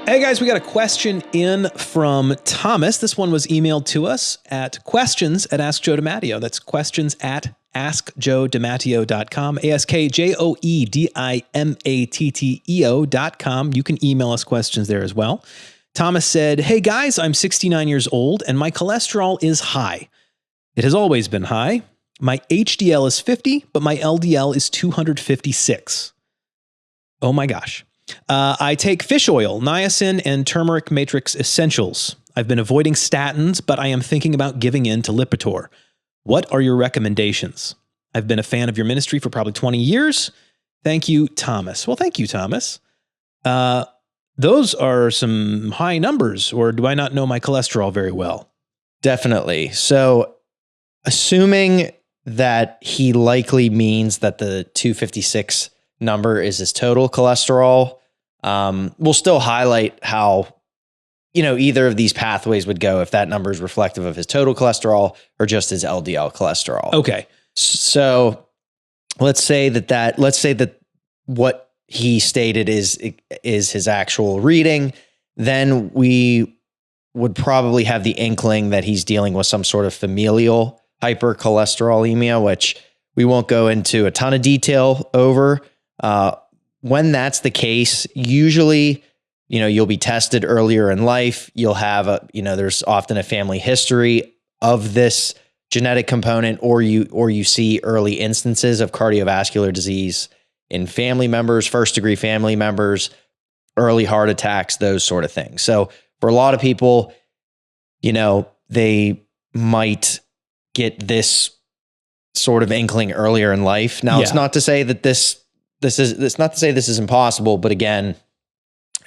Hey guys, we got a question in from Thomas. This one was emailed to us at questions@AskJoeDiMatteo. That's questions at askjoedimatteo.com, askjoedimatteo.com. You can email us questions there as well. Thomas said, hey guys, I'm 69 years old and my cholesterol is high. It has always been high. My HDL is 50, but my LDL is 256. Oh my gosh. I take fish oil, niacin, and turmeric matrix essentials. I've been avoiding statins, but I am thinking about giving in to Lipitor. What are your recommendations? I've been a fan of your ministry for probably 20 years. Thank you, Thomas. Well, thank you, Thomas. Those are some high numbers, or do I not know my cholesterol very well? Definitely. So assuming that he likely means that the 256 number is his total cholesterol, we'll still highlight how, either of these pathways would go if that number is reflective of his total cholesterol or just his LDL cholesterol. Okay. So let's say that what he stated is his actual reading. Then we would probably have the inkling that he's dealing with some sort of familial hypercholesterolemia, which we won't go into a ton of detail over. When that's the case, usually, you'll be tested earlier in life. You'll have there's often a family history of this genetic component, or you see early instances of cardiovascular disease in family members, first degree family members, early heart attacks, those sort of things. So for a lot of people, they might get this sort of inkling earlier in life. Now, It's not to say that it's not to say this is impossible, but again,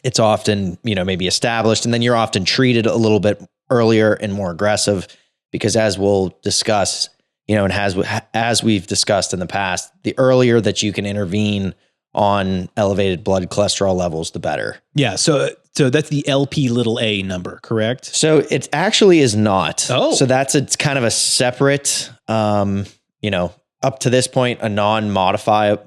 it's often, maybe established, and then you're often treated a little bit earlier and more aggressive because, as we'll discuss, and as we've discussed in the past, the earlier that you can intervene on elevated blood cholesterol levels, the better. Yeah. So that's the Lp(a) number, correct? So it actually is not. Oh. So it's kind of a separate, up to this point, a non-modifiable,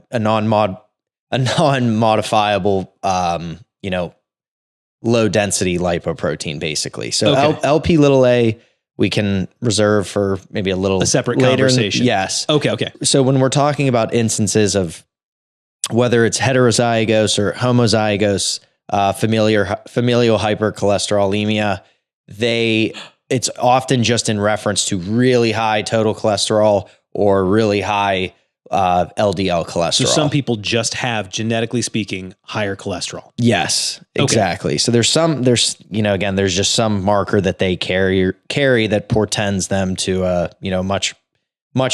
low density lipoprotein, basically. So okay. Lp(a) we can reserve for maybe a separate later conversation. Yes. Okay. So when we're talking about instances of whether it's heterozygous or homozygous familial hypercholesterolemia, it's often just in reference to really high total cholesterol or really high LDL cholesterol. So some people just have, genetically speaking, higher cholesterol. Yes, exactly. Okay. So there's just some marker that they carry that portends them to much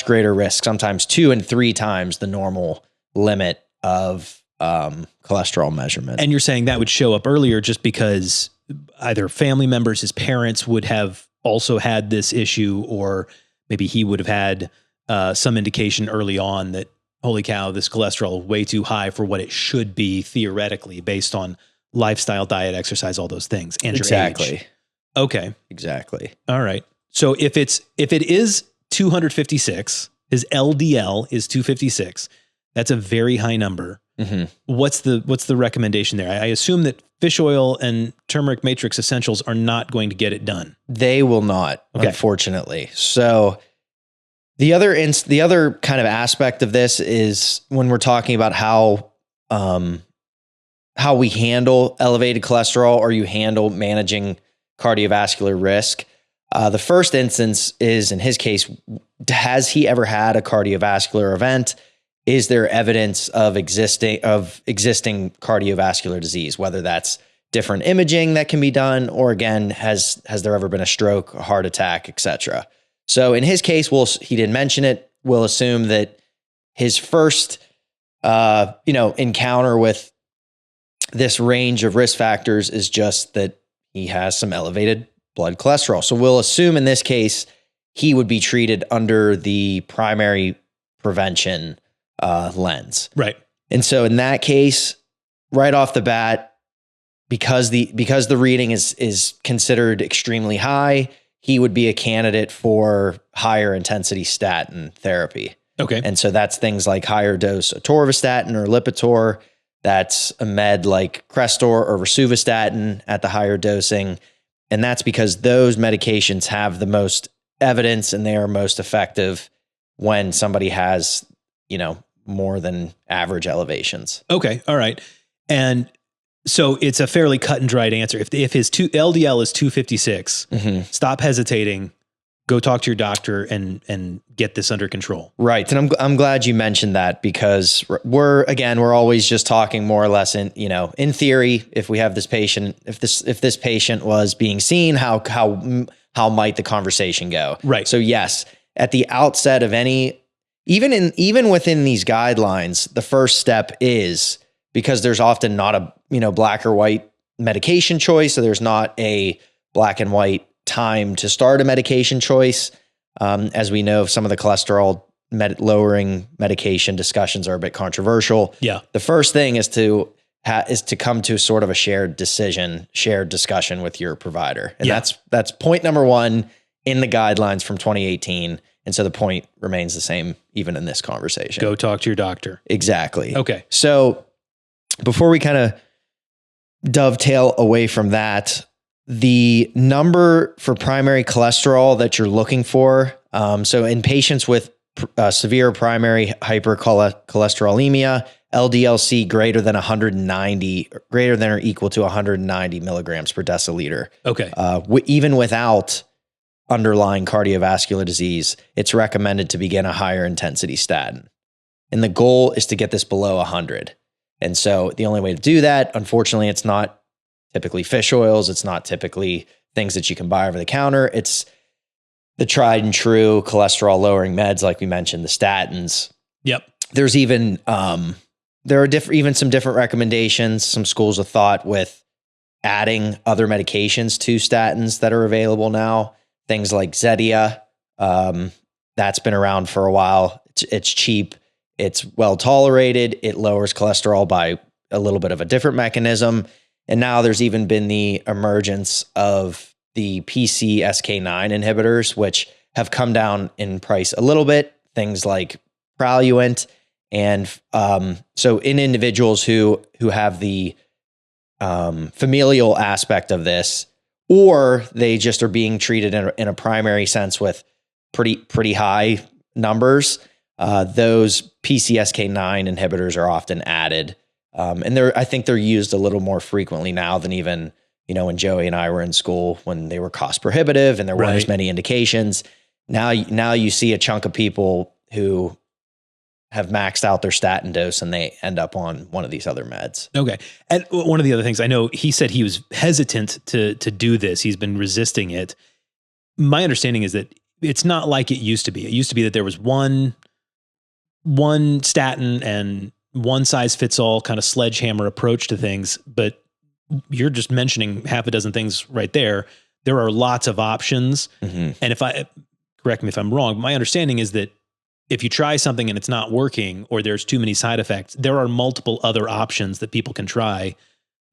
greater risk, sometimes 2 and 3 times the normal limit of cholesterol measurement. And you're saying that would show up earlier just because either family members, his parents would have also had this issue, or maybe he would have had some indication early on that, holy cow, this cholesterol is way too high for what it should be theoretically based on lifestyle, diet, exercise, all those things, and your age. Okay. Exactly. All right. So if it is 256, his LDL is 256, that's a very high number. Mm-hmm. What's the recommendation there? I assume that fish oil and turmeric matrix essentials are not going to get it done. They will not, unfortunately. So the other kind of aspect of this is when we're talking about how we handle elevated cholesterol, or you handle managing cardiovascular risk. The first instance is, in his case, has he ever had a cardiovascular event? Is there evidence of existing cardiovascular disease, whether that's different imaging that can be done, or again, has there ever been a stroke, a heart attack, etc.? So in his case, he didn't mention it. We'll assume that his first, encounter with this range of risk factors is just that he has some elevated blood cholesterol. So we'll assume in this case, he would be treated under the primary prevention lens. Right. And so in that case, right off the bat, because the reading is considered extremely high, he would be a candidate for higher intensity statin therapy. Okay. And so that's things like higher dose atorvastatin or Lipitor. that's a med like Crestor or rosuvastatin at the higher dosing. And that's because those medications have the most evidence and they are most effective when somebody has, more than average elevations. Okay. All right. And so it's a fairly cut and dried answer. If his LDL is 256, stop hesitating, go talk to your doctor and get this under control. Right. And I'm glad you mentioned that, because we're always just talking more or less in theory. If we have this patient, if this patient was being seen, how might the conversation go? Right. So yes, at the outset of even within these guidelines, the first step is, because there's often not a, black or white medication choice. So there's not a black and white time to start a medication choice. As we know, some of the cholesterol lowering medication discussions are a bit controversial. Yeah. The first thing is to come to sort of a shared discussion with your provider. And that's point number one in the guidelines from 2018. And so the point remains the same even in this conversation. Go talk to your doctor. Exactly. Okay. So before we kind of dovetail away from that, the number for primary cholesterol that you're looking for. So in patients with severe primary hypercholesterolemia, LDL-C greater than or equal to 190 milligrams per deciliter. Okay. Even without underlying cardiovascular disease, it's recommended to begin a higher intensity statin. And the goal is to get this below 100. And so the only way to do that, unfortunately, it's not typically fish oils. It's not typically things that you can buy over the counter. It's the tried and true cholesterol lowering meds, like we mentioned, the statins. Yep. There's even, there are even some different recommendations, some schools of thought with adding other medications to statins that are available now. Things like Zetia, that's been around for a while. It's cheap. It's well tolerated. It lowers cholesterol by a little bit of a different mechanism. And now there's even been the emergence of the PCSK9 inhibitors, which have come down in price a little bit. Things like Praluent. And so in individuals who have the familial aspect of this, or they just are being treated in a primary sense with pretty high numbers, those PCSK9 inhibitors are often added. And I think they're used a little more frequently now than even, when Joey and I were in school, when they were cost prohibitive and there weren't as many indications. Now you see a chunk of people who have maxed out their statin dose and they end up on one of these other meds. Okay. And one of the other things, I know he said he was hesitant to do this. He's been resisting it. My understanding is that it's not like it used to be. It used to be that there was one statin and one size fits all kind of sledgehammer approach to things. But you're just mentioning half a dozen things right there. There are lots of options. Mm-hmm. And correct me if I'm wrong, but my understanding is that if you try something and it's not working or there's too many side effects, there are multiple other options that people can try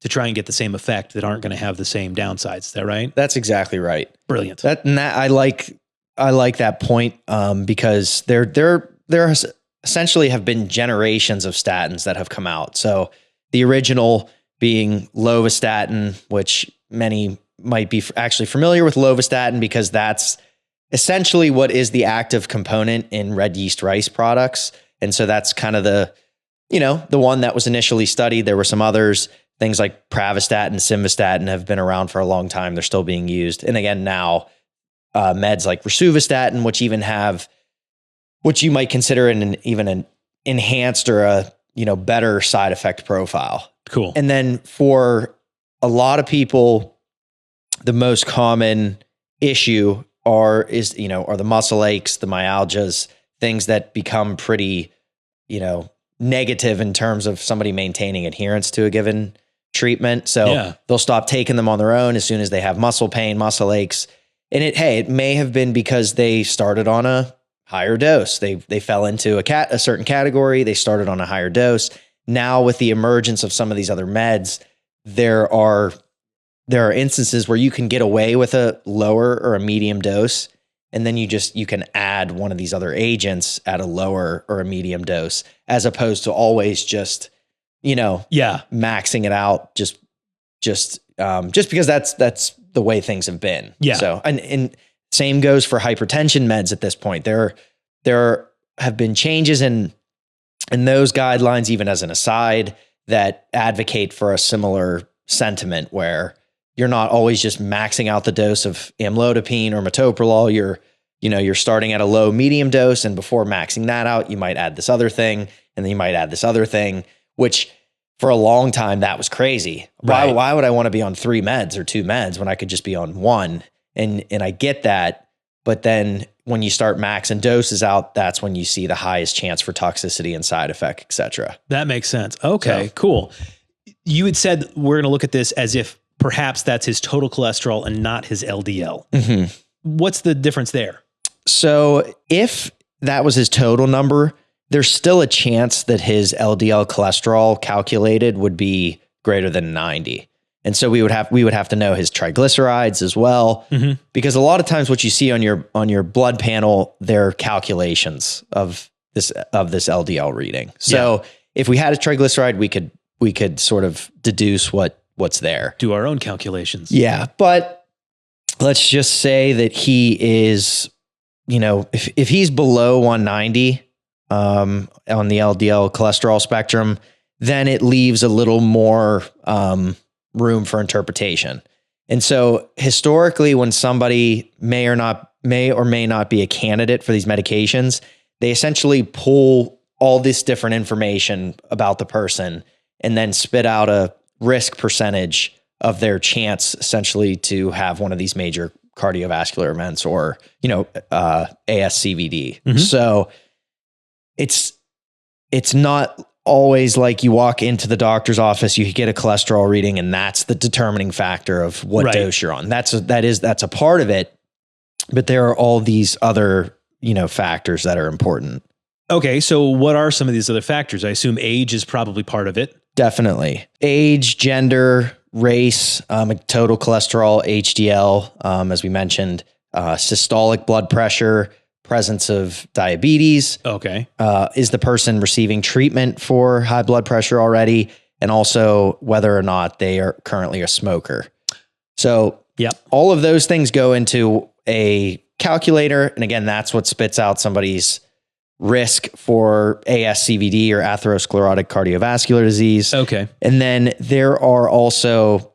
to try and get the same effect that aren't going to have the same downsides. Is that right? That's exactly right. Brilliant. I like that point because there essentially have been generations of statins that have come out. So the original being lovastatin, which many might be actually familiar with lovastatin because that's essentially what is the active component in red yeast rice products. And so that's kind of the one that was initially studied. There were some others, things like pravastatin, simvastatin have been around for a long time. They're still being used. And again, now meds like rosuvastatin, which you might consider even an enhanced or a better side effect profile. Cool. And then for a lot of people, the most common issue are the muscle aches, the myalgias, things that become pretty, negative in terms of somebody maintaining adherence to a given treatment. So they'll stop taking them on their own as soon as they have muscle pain, muscle aches. And it may have been because they started on a higher dose. They fell into a certain category. They started on a higher dose. Now with the emergence of some of these other meds, there are instances where you can get away with a lower or a medium dose, and then you can add one of these other agents at a lower or a medium dose, as opposed to always just Yeah. maxing it out just because that's the way things have been. Yeah. So, and same goes for hypertension meds at this point. There have been changes in those guidelines, even as an aside, that advocate for a similar sentiment where you're not always just maxing out the dose of amlodipine or metoprolol. You're starting at a low medium dose, and before maxing that out, you might add this other thing, and then you might add this other thing, which for a long time that was crazy. Right. Why would I want to be on 3 meds or 2 meds when I could just be on 1? And I get that, but then when you start maxing doses out, that's when you see the highest chance for toxicity and side effect, et cetera. That makes sense. Okay, cool. You had said we're going to look at this as if perhaps that's his total cholesterol and not his LDL. Mm-hmm. What's the difference there? So if that was his total number, there's still a chance that his LDL cholesterol calculated would be greater than 90. And so we would have to know his triglycerides as well, because a lot of times what you see on your blood panel, they're calculations of this LDL reading. So if we had a triglyceride, we could sort of deduce what's there. Do our own calculations. Yeah, but let's just say that he is, if he's below 190 on the LDL cholesterol spectrum, then it leaves a little more room for interpretation. And so historically, when somebody may or may not be a candidate for these medications, they essentially pull all this different information about the person and then spit out a risk percentage of their chance essentially to have one of these major cardiovascular events or, ASCVD. So it's not always like you walk into the doctor's office, you get a cholesterol reading, and that's the determining factor of what dose you're on. That's a part of it, but there are all these other, factors that are important. Okay. So what are some of these other factors? I assume age is probably part of it. Definitely. Age, gender, race, total cholesterol, HDL, as we mentioned, systolic blood pressure, presence of diabetes. Okay. Is the person receiving treatment for high blood pressure already? And also whether or not they are currently a smoker. So all of those things go into a calculator. And again, that's what spits out somebody's risk for ASCVD or atherosclerotic cardiovascular disease. Okay. And then there are also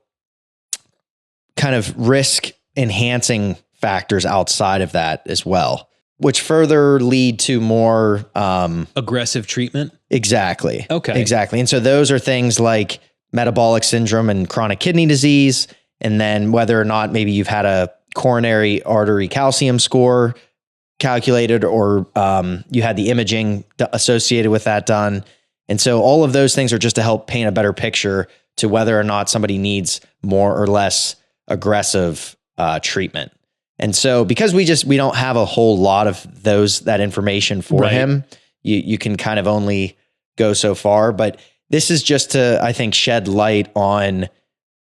kind of risk enhancing factors outside of that as well, which further lead to more aggressive treatment. Exactly. Okay. Exactly. And so those are things like metabolic syndrome and chronic kidney disease. And then whether or not maybe you've had a coronary artery calcium score calculated or you had the imaging associated with that done. And so all of those things are just to help paint a better picture to whether or not somebody needs more or less aggressive treatment. And so because we don't have a whole lot of that information for him, you can kind of only go so far. But this is just to, I think, shed light on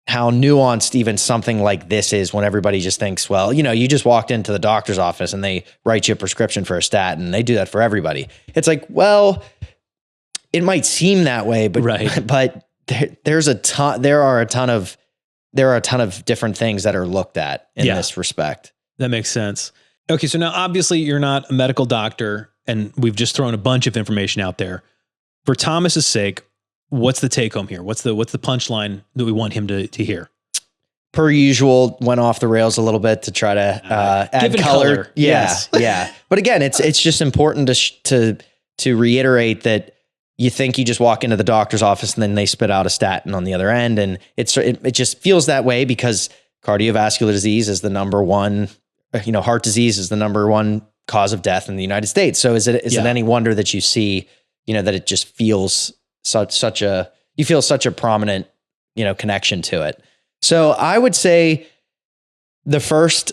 how nuanced even something like this is when everybody just thinks, well, you just walked into the doctor's office and they write you a prescription for a statin. They do that for everybody. It's like, well, it might seem that way, but there are a ton of different things that are looked at in this respect. That makes sense. Okay. So now obviously you're not a medical doctor and we've just thrown a bunch of information out there. For Thomas's sake, what's the take home here? What's the punchline that we want him to hear? Per usual, went off the rails a little bit to try to add color. Yeah. Yes. Yeah. But again, it's just important to reiterate that you think you just walk into the doctor's office and then they spit out a statin on the other end. And it just feels that way because cardiovascular disease is the number one, heart disease is the number one cause of death in the United States. So is it any wonder that you see, that it just feels such a prominent, connection to it. So I would say the first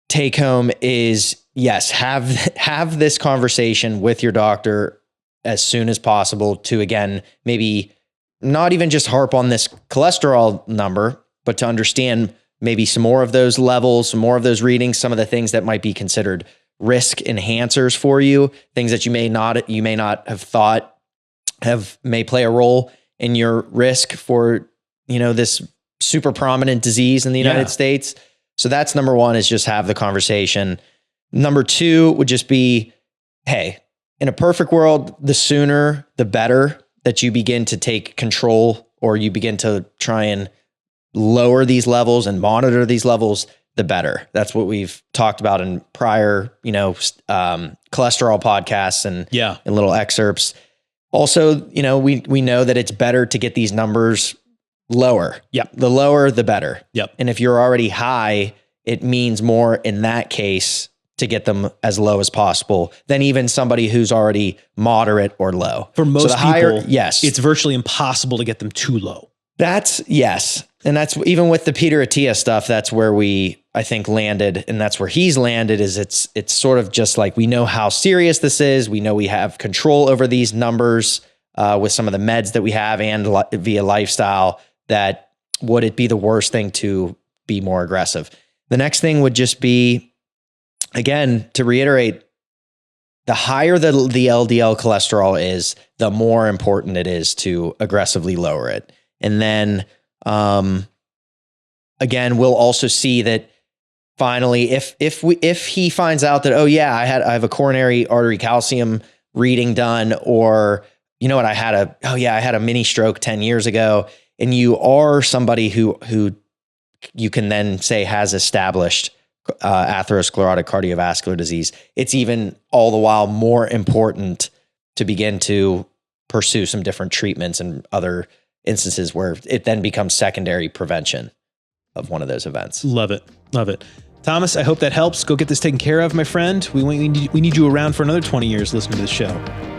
take home is yes, have this conversation with your doctor as soon as possible to, again, maybe not even just harp on this cholesterol number, but to understand maybe some more of those levels, some more of those readings, some of the things that might be considered risk enhancers for you, things that you may not have thought may play a role in your risk for, this super prominent disease in the United States. So that's number one, is just have the conversation. Number two would just be, hey, in a perfect world, the sooner the better that you begin to take control, or you begin to try and lower these levels and monitor these levels, the better. That's what we've talked about in prior, cholesterol podcasts and little excerpts. Also, we know that it's better to get these numbers lower. Yep. The lower, the better. Yep. And if you're already high, it means more in that case to get them as low as possible than even somebody who's already moderate or low. For most people, higher, yes, it's virtually impossible to get them too low. Yes. And that's even with the Peter Attia stuff, that's where I think landed, and that's where he's landed, is it's sort of just like, we know how serious this is. We know we have control over these numbers with some of the meds that we have and via lifestyle, that would it be the worst thing to be more aggressive? The next thing would just be, again, to reiterate, the higher the LDL cholesterol is, the more important it is to aggressively lower it. And then, again, we'll also see that finally, if he finds out that, oh yeah, I have a coronary artery calcium reading done, or I had a mini stroke 10 years ago, and you are somebody who you can then say has established atherosclerotic cardiovascular disease, it's even all the while more important to begin to pursue some different treatments and other instances where it then becomes secondary prevention of one of those events. Love it. Love it. Thomas, I hope that helps. Go get this taken care of, my friend. We need you around for another 20 years listening to this show.